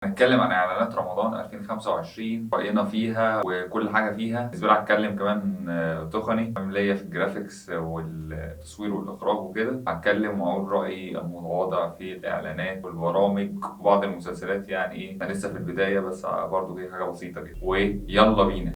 هنتكلم عن اعلانات رمضان 2025، رأينا فيها وكل حاجه فيها. بالنسبه لي هتكلم كمان تقني ليا في الجرافيكس والتصوير والاخراج وكده. هتكلم واقول رايي المتواضع في الاعلانات والبرامج وبعض المسلسلات. يعني ايه، انا لسه في البدايه بس برضه دي حاجه بسيطه كده. ويلا بينا.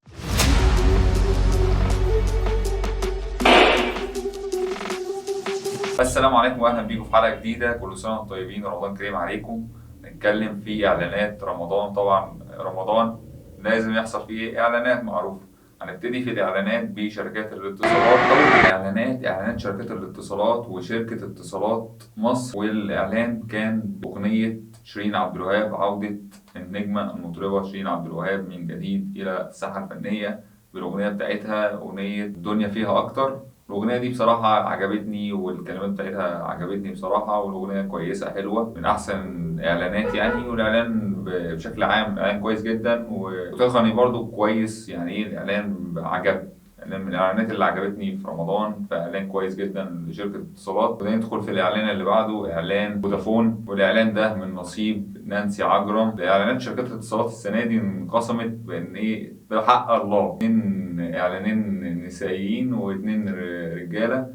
السلام عليكم واهلا بيكم في حلقه جديده. كل سنه وانتم طيبين ورمضان كريم عليكم. نتكلم في اعلانات رمضان. طبعا رمضان لازم يحصل فيه اعلانات معروفه. هنبتدي في الاعلانات بشركات الاتصالات. اول الاعلانات اعلانات شركات الاتصالات وشركه اتصالات مصر، والاعلان كان باغنيه شيرين عبد الوهاب، عوده النجمه المطربه شيرين عبد الوهاب من جديد الى الساحه الفنيه بالاغنيه بتاعتها، اغنيه الدنيا فيها اكتر. الأغنية دي بصراحة عجبتني والكلمات بتاعتها عجبتني بصراحة، والأغنية كويسة حلوة من أحسن الإعلانات يعني. والإعلان بشكل عام إعلان كويس جدا وتقني برضو كويس. يعني إيه الإعلان عجبني، إعلان من الإعلانات اللي عجبتني في رمضان، فإعلان كويس جدا لشركة اتصالات. وبعدين ندخل في الإعلان اللي بعده، إعلان فودافون، والإعلان ده من نصيب نانسي عجرم. إعلانات شركات الاتصالات السنة دي انقسمت بإن إيه، بحق الله، اتنين إعلانين نسائيين واتنين رجالة.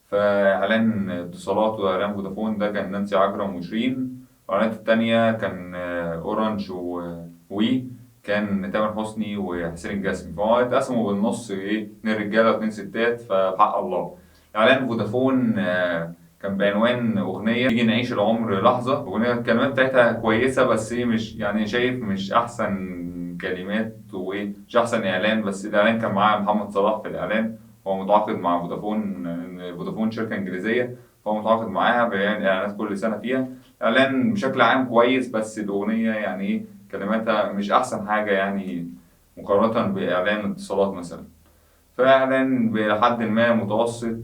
فإعلان اتصالات وإعلان فودافون ده كان نانسي عجرم وشيرين. الإعلانات التانية كان أورنج وي، كان تامر حسني وحسين الجسمي. فهو اتقسموا بالنص، إيه، اتنين رجالة واتنين ستات، فبحق الله. إعلان فودافون كان بعنوان أغنية تيجي نعيش العمر لحظة. أغنية الكلمات بتاعتها كويسة بس هي مش، يعني شايف مش أحسن كلمات ومش أحسن إعلان. بس الإعلان كان معاه محمد صلاح في الإعلان. هو متعاقد مع فودافون، فودافون شركة إنجليزية، فهو متعاقد معاها بيعمل إعلانات كل سنة فيها. إعلان بشكل عام كويس بس الأغنية يعني إيه، كلماتها مش أحسن حاجة يعني مقارنة بإعلان اتصالات مثلا. فإعلان بحد ما متوسط،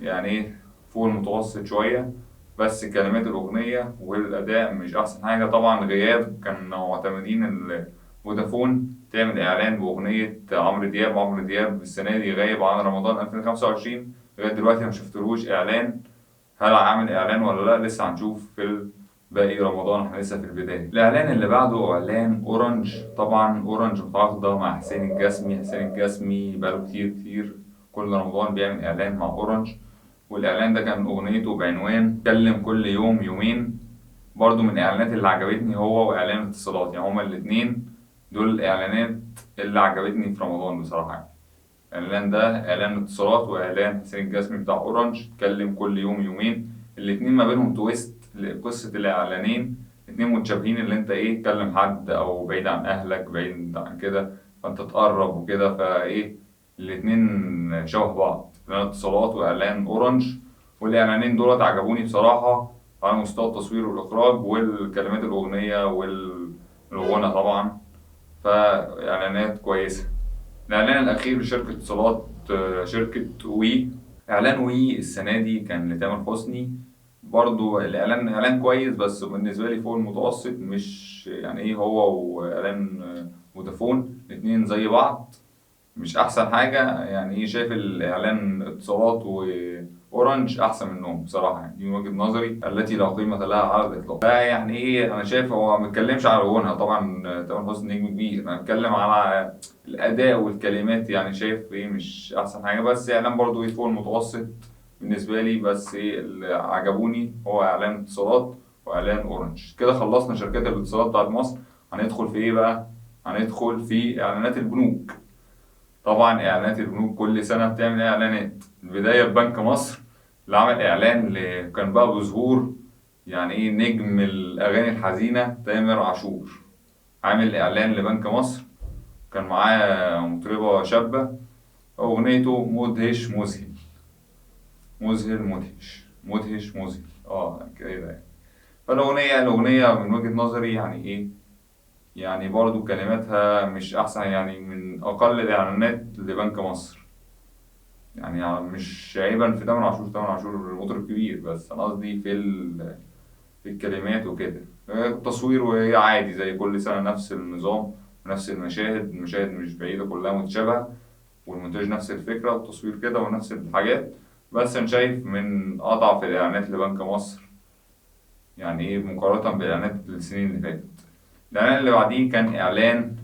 يعني إيه، فوق المتوسط شوية. بس كلمات الأغنية والأداء مش أحسن حاجة. طبعا غياب، كان معتمدين فودافون تعمل إعلان بأغنية عمرو دياب. عمرو دياب السنة دي غايب عن رمضان 2025 لغاية دلوقتي، ما شفتلوش إعلان. هل عامل إعلان ولا لأ؟ لسه هنشوف في باقي رمضان، احنا لسه في البداية. الإعلان اللي بعده إعلان أورنج. طبعا أورنج متعاقدة مع حسين الجسمي. حسين الجسمي بقاله كتير كل رمضان بيعمل إعلان مع أورنج. والإعلان ده كان أغنيته بعنوان كلم كل يوم يومين. برضو من الإعلانات اللي عجبتني هو وإعلان اتصالات، يعني هما الاتنين دول الإعلانات اللي عجبتني في رمضان بصراحة. الإعلان ده إعلان اتصالات وإعلان حسين الجسمي بتاع أورنج، كلم كل يوم يومين. الاتنين ما بينهم تويست لقصة الإعلانين، اتنين متشابهين. اللي أنت إيه، تكلم حد أو بعيد عن أهلك بعيد عن كده فأنت تقرب وكده، فإيه، الاتنين شبه بعض، إعلان اتصالات وإعلان أورنج. والإعلانين دولت عجبوني بصراحة على مستوى التصوير والإخراج والكلمات الأغنية والغنى طبعا. فإعلانات كويسة. الإعلان الأخير لشركة اتصالات شركة وي. إعلان وي السنة دي كان لتامر حسني. برضو الإعلان إعلان كويس بس بالنسبة لي فوق المتوسط. مش يعني إيه، هو وإعلان فودافون الاتنين زي بعض، مش أحسن حاجة. يعني إيه، شايف الإعلان اتصالات وأورنج أحسن منهم بصراحة. يعني دي من وجهة نظري التي لا قيمة لها على الإطلاق. فيعني إيه، أنا شايف هو ما بيتكلمش على غنى. طبعا تامر حسني نجم كبير، أنا بتكلم على الأداء والكلمات. يعني شايف إيه، مش أحسن حاجة. بس إعلان برضو إيه، فوق المتوسط بالنسبة لي. بس إيه اللي عجبوني هو إعلان اتصالات وإعلان أورنج. كده خلصنا شركات الاتصالات بتاعت مصر. هندخل في إيه بقى؟ هندخل في إعلانات البنوك. طبعا إعلانات البنوك كل سنة بتعمل إعلانات. البداية ببنك مصر اللي عمل إعلان كان بقى بظهور، يعني إيه، نجم الأغاني الحزينة تامر عاشور. عامل إعلان لبنك مصر، كان معاه مطربة شابة، أغنيته مدهش مذهل. مذهل مدهش، مدهش مذهل، كده يعني. فالأغنية من وجهة نظري يعني إيه، يعني برضو كلماتها مش أحسن، يعني من أقل الإعلانات لبنك مصر. يعني مش عيبا في تامر عاشور، تامر عاشور مطرب كبير، بس أنا قصدي في الكلمات وكده. التصوير وهي عادي زي كل سنة، نفس النظام ونفس المشاهد مش بعيدة، كلها متشابهة. والمونتاج نفس الفكرة والتصوير كده ونفس الحاجات. بس أنا شايف من أضعف الإعلانات لبنك مصر، يعني إيه، مقارنة بالإعلانات السنين اللي فاتت. الاعلان اللي بعديه كان اعلان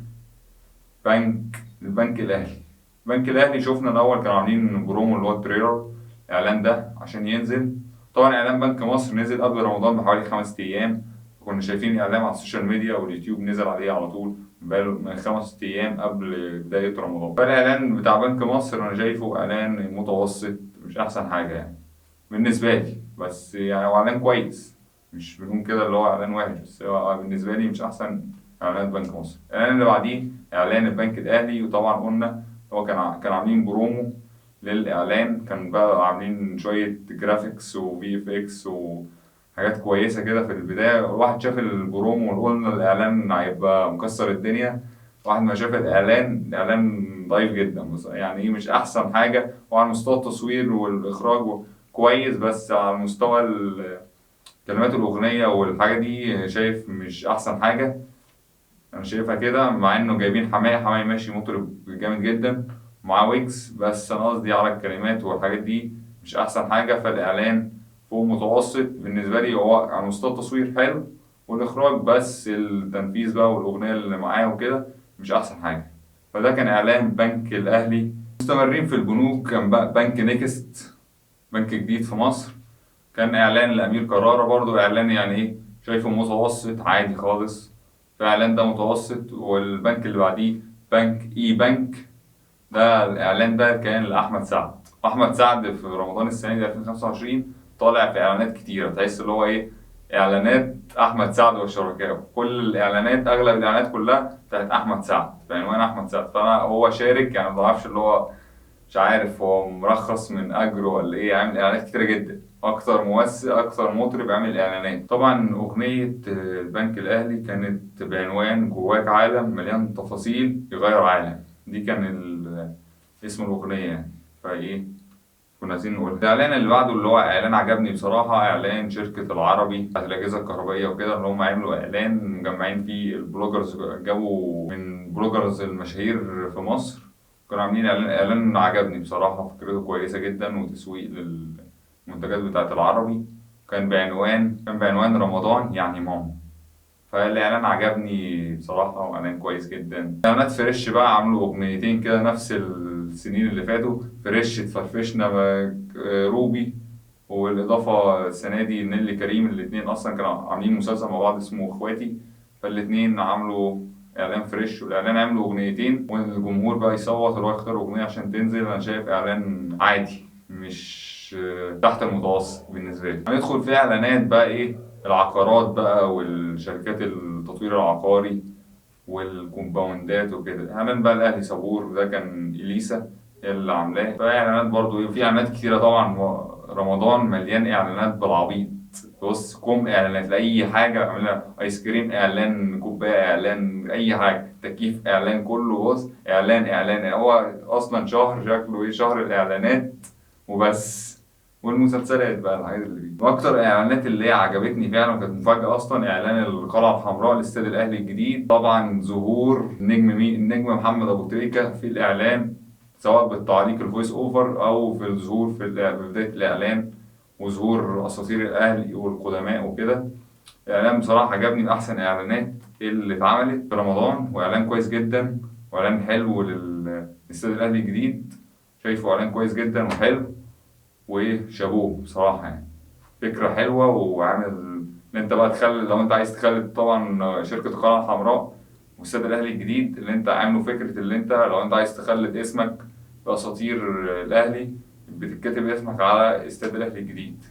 البنك الاهلي. البنك الاهلي شفنا الاول كانوا عاملين برومو اللي هو التريلر، الاعلان ده عشان ينزل. طبعا اعلان بنك مصر نزل قبل رمضان بحوالي 5 ايام، كنا شايفين الاعلان على السوشيال ميديا واليوتيوب نزل عليه على طول من 5 ايام قبل بدايه رمضان. فالاعلان بتاع بنك مصر انا شايفه اعلان متوسط، مش احسن حاجه يعني بالنسبه لي، بس يعني هو اعلان كويس، مش بنقول كده اللي هو اعلان وحش، بس هو بالنسبه لي مش احسن اعلانات بنك مصر. الاعلان اللي بعديه اعلان البنك الاهلي، وطبعا قلنا هو كان عاملين برومو للاعلان، كان بقى عاملين شويه جرافيكس وفي اف اكس وحاجات كويسه كده في البدايه. الواحد شاف البرومو وقلنا الاعلان هيبقى مكسر الدنيا، واحد ما شاف الاعلان ضعيف جدا، بس يعني ايه مش احسن حاجه، وعلى مستوى التصوير والاخراج كويس، بس على مستوى كلمات الأغنية والحاجة دي شايف مش أحسن حاجة. أنا شايفها كده، مع إنه جايبين حماية ماشي مطرب جامد جدا مع ويجز، بس أنا قصدي على الكلمات والحاجات دي مش أحسن حاجة. فالإعلان فوق متوسط بالنسبة لي، هو على مستوى التصوير حلو والإخراج، بس التنفيذ بقى والأغنية اللي معاه وكده مش أحسن حاجة. فده كان إعلان بنك الأهلي. مستمرين في البنوك، كان بقى بنك نيكست، بنك جديد في مصر، كان اعلان لامير كرارة، برضو اعلان يعني ايه شايفه متوسط عادي خالص. فاعلان ده متوسط. والبنك اللي بعديه بنك اي بنك، ده الاعلان ده كان لاحمد سعد. احمد سعد في رمضان السنه دي 2025 طالع في اعلانات كتيره، تحس اللي هو ايه اعلانات احمد سعد وشركائه، كل الاعلانات اغلب الاعلانات كلها بتاعت احمد سعد بعنوان احمد سعد. فانا هو شارك يعني، ما بعرفش اللي هو مش عارف هو مرخص من اجره ولا ايه، عامل اعلانات كتيره جدا، اكتر ممثل اكتر مطرب عامل اعلانات. طبعا اغنيه البنك الاهلي كانت بعنوان جواك عالم مليان تفاصيل يغير عالم، دي كان اسم الاغنيه يعني. فايه كنا عايزين نقول الاعلان اللي بعده اللي هو اعلان عجبني بصراحه، اعلان شركه العربي بتاعت الاجهزه الكهربائيه وكده، اللي هم عملوا اعلان مجمعين فيه البلوجرز، جابوا من بلوجرز المشاهير في مصر، كانوا عاملين اعلان عجبني بصراحه، فكرته كويسه جدا وتسويق للمنتجات بتاعت العربي. كان بعنوان رمضان يعني ماما. فالاعلان عجبني بصراحه واعلان كويس جدا. اعلانات فريش بقى عملوا اغنيتين كده نفس السنين اللي فاتوا، فريش اتفرفشنا روبي، والاضافه السنه دي نيللي كريم، الاتنين اصلا كانوا عاملين مسلسل مع بعض اسمه اخواتي، فالاتنين عملوا اعلان فريش، والاعلان عملوا اغنيتين والجمهور بقى يصوت اللي هو يختار اغنيه عشان تنزل. انا شايف اعلان عادي، مش تحت المتوسط بالنسبه لي. هندخل في اعلانات بقى ايه العقارات بقى والشركات التطوير العقاري والكومباوندات وكده. اعلان بقى الاهلي صابور، ده كان اليسا هي اللي عاملاه. فاعلانات برضو في اعلانات كتيره طبعا، رمضان مليان اعلانات بالعبيط. بص كوم اعلانات لاي حاجه، اعملها ايس كريم اعلان، كوبايه اعلان، اي حاجه، تكييف اعلان، كله بص اعلان. هو اصلا شهر شكله ايه شهر الاعلانات وبس. والمسلسلات بقى الحاجات اللي دي. واكتر الاعلانات اللي هي عجبتني فعلا وكانت مفاجاه اصلا اعلان القلعه الحمراء لاستاد الاهلي الجديد. طبعا ظهور النجم محمد ابو تريكه في الاعلان، سواء بالتعليق الفويس اوفر او في الظهور في بدايه الاعلان، وظهور اساطير الاهلي والقدماء وكده. الاعلان بصراحه عجبني، من احسن الاعلانات اللي اتعملت في رمضان، واعلان كويس جدا واعلان حلو للاستاد الاهلي الجديد. شايفه اعلان كويس جدا وحلو وشابوه بصراحة يعني. فكرة حلوة، وعامل إن أنت بقى تخلي، لو أنت عايز تخلي طبعا شركة القلعة الحمراء والسد الأهلي الجديد، اللي أنت عامله فكرة اللي أنت لو أنت عايز تخلد اسمك بأساطير الأهلي، بتتكتب اسمك على استاد الأهلي الجديد.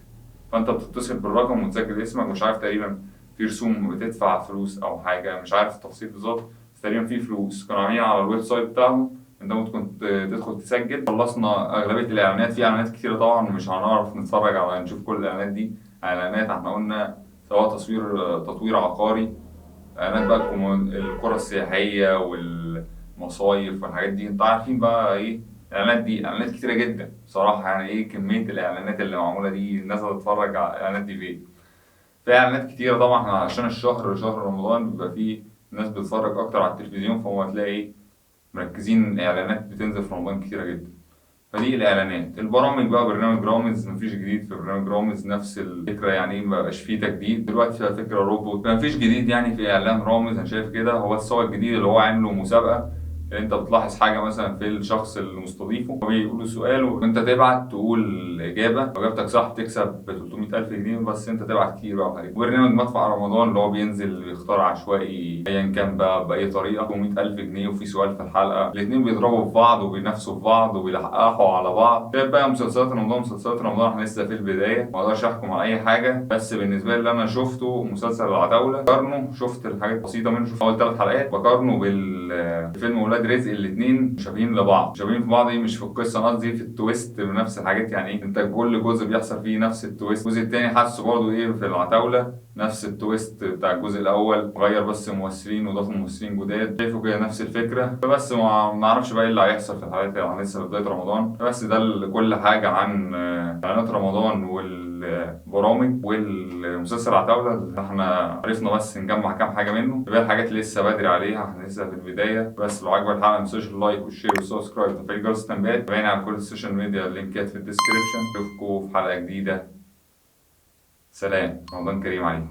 فأنت بتتصل بالرقم وتسجل اسمك، مش عارف تقريبا في رسوم بتدفع فلوس أو حاجة، مش عارف التفاصيل بالظبط، بس تقريبا في فلوس كانوا عاملين على الويب سايت بتاعهم، انت ممكن تدخل تسجل. خلصنا اغلبيه الاعلانات، في اعلانات كتيره طبعا مش هنعرف نتفرج على نشوف كل الاعلانات دي. اعلانات احنا قلنا سواء تطوير عقاري، اعلانات بقى القرى السياحيه والمصايف والحاجات دي، انتوا عارفين بقى ايه الاعلانات دي. اعلانات كتيره جدا بصراحه يعني، ايه كميه الاعلانات اللي معموله دي، الناس هتتفرج على الاعلانات دي فين؟ في اعلانات كتيره طبعا، احنا عشان شهر رمضان بيبقى فيه ناس بتتفرج اكتر على التلفزيون، فهو هتلاقي مركزين اعلانات بتنزل في رمضان كتيره جدا. فدي الاعلانات. البرامج بقى، برنامج رامز مفيش جديد في برنامج رامز، نفس الفكره يعني مبقاش فيه تجديد دلوقتي، بقى فكره روبوت، مفيش جديد يعني في اعلان رامز. انا شايف كده، هو بس هو الجديد اللي هو عامله مسابقه. انت بتلاحظ حاجه مثلا في الشخص اللي مستضيفه، هو بيقول سؤال وانت تبعت تقول الاجابه، لو اجابتك صح تكسب ب 300,000 جنيه، بس انت تبعت كتير بقى وحاجات. برنامج مدفع رمضان اللي هو بينزل بيختار عشوائي ايا كان بقى باي طريقه 300,000 جنيه، وفي سؤال في الحلقه، الاثنين بيضربوا في بعض وبينافسوا في بعض وبيلحقوا على بعض. شايف بقى مسلسلات رمضان، مسلسلات رمضان احنا لسه في البدايه، ما اقدرش احكم على اي حاجه، بس بالنسبه لي اللي انا شفته مسلسل العتاوله بقارنه، شفت الحاجات بسيطه منه، شفت اول 3 حلقات، بقارنه بالفيلم ولاد رزق. الاثنين مشابهين لبعض، مشابهين في بعض ايه، مش في القصه، أنا قصدي في التويست، بنفس الحاجات يعني ايه، انت كل جزء بيحصل فيه نفس التويست. الجزء الثاني حاسه برضه ايه في العتاوله نفس التويست بتاع الجزء الاول، غير بس ممثلين وضافوا ممثلين جداد، شايفه كده نفس الفكره. فبس ما اعرفش بقى ايه اللي هيحصل في الحلقات يعني، لسه في بدايه رمضان. بس ده كل حاجه عن اعلانات رمضان والبرامج والمسلسل عتاوله اللي احنا عرفنا بس نجمع كام حاجه منه. باقي الحاجات لسه بدري عليها، احنا لسه في البدايه. بس لو عجبك الحلقه ما تنساش اللايك والشير والسبسكرايب وتفعيل جرس التنبيهات. باين على كل السوشيال ميديا، اللينكات في الديسكربشن. اشوفكم في حلقه جديده. سلام، رمضان كريم عليكم.